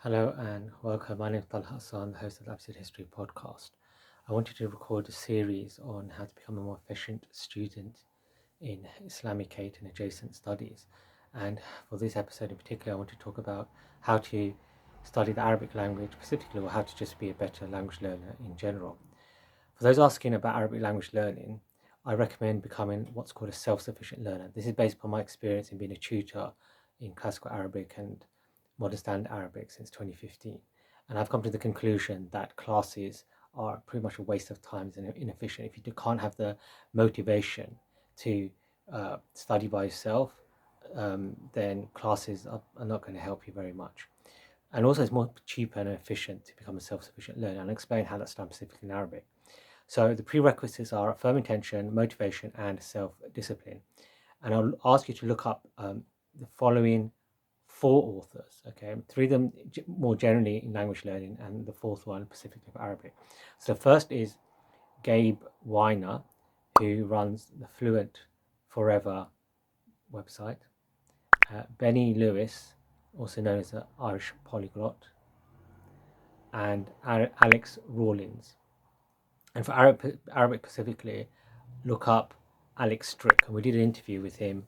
Hello and welcome. My name is Talha Hassan, the host of the Absolute History podcast. I wanted to record a series on how to become a more efficient student in Islamicate and adjacent studies. And for this episode in particular, I want to talk about how to study the Arabic language specifically, or how to just be a better language learner in general. For those asking about Arabic language learning, I recommend becoming what's called a self-sufficient learner. This is based upon my experience in being a tutor in classical Arabic and modern standard Arabic since 2015. And I've come to the conclusion that classes are pretty much a waste of time and inefficient. If you can't have the motivation to study by yourself, then classes are not going to help you very much. And also, it's more cheaper and efficient to become a self-sufficient learner. And I'll explain how that's done specifically in Arabic. So the prerequisites are firm intention, motivation, and self-discipline. And I'll ask you to look up the following four authors, okay? Three of them more generally in language learning, and the fourth one specifically for Arabic. So the first is Gabe Weiner, who runs the Fluent Forever website. Benny Lewis, also known as the Irish Polyglot, and Alex Rawlins. And for Arabic specifically, look up Alex Strick. And we did an interview with him.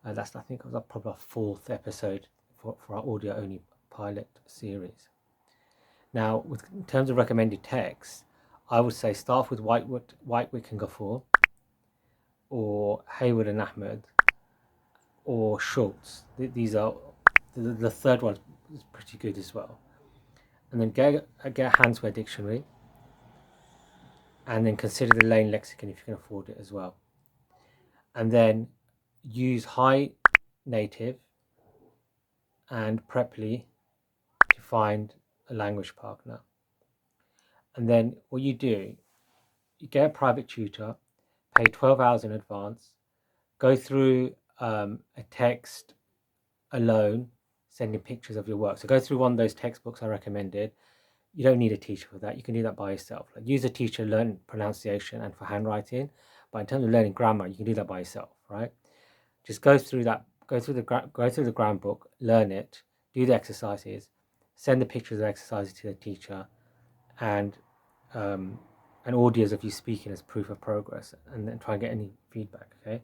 I think it was probably our fourth episode for our audio-only pilot series. Now, in terms of recommended texts, I would say start with Whitewick and Gafour, or Hayward and Ahmed, or Schultz. These are the third one is pretty good as well. And then get a Hansware dictionary, and then consider the Lane lexicon if you can afford it as well. And then use High Native and Preply to find a language partner. And then what you do, you get a private tutor, pay 12 hours in advance, go through a text alone, sending pictures of your work. So go through one of those textbooks I recommended. You don't need a teacher for that. You can do that by yourself. Like, use a teacher, learn pronunciation and for handwriting. But in terms of learning grammar, you can do that by yourself, right? Just go through the grammar book, learn it, do the exercises, send the pictures of exercises to the teacher, and audios of you speaking as proof of progress, and then try and get any feedback. Okay,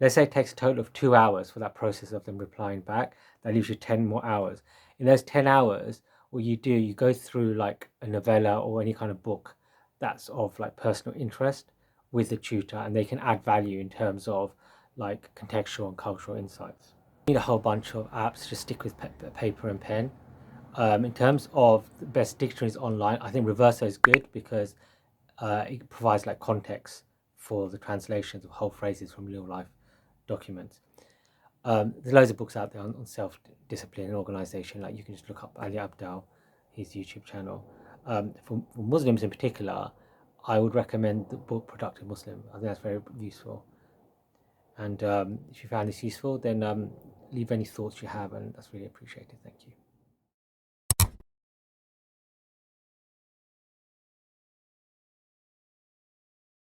let's say it takes a total of 2 hours for that process of them replying back. That leaves you 10 more hours. In those 10 hours, what you do, you go through like a novella or any kind of book that's of like personal interest with the tutor, and they can add value in terms of like contextual and cultural insights. You need a whole bunch of apps. Just stick with paper and pen. In terms of the best dictionaries online, I think Reverso is good because it provides like context for the translations of whole phrases from real life documents. There's loads of books out there on self-discipline and organization. Like, you can just look up Ali Abdaal, his YouTube channel. For Muslims in particular, I would recommend the book Productive Muslim. I think that's very useful. And if you found this useful, then leave any thoughts you have, and that's really appreciated. Thank you.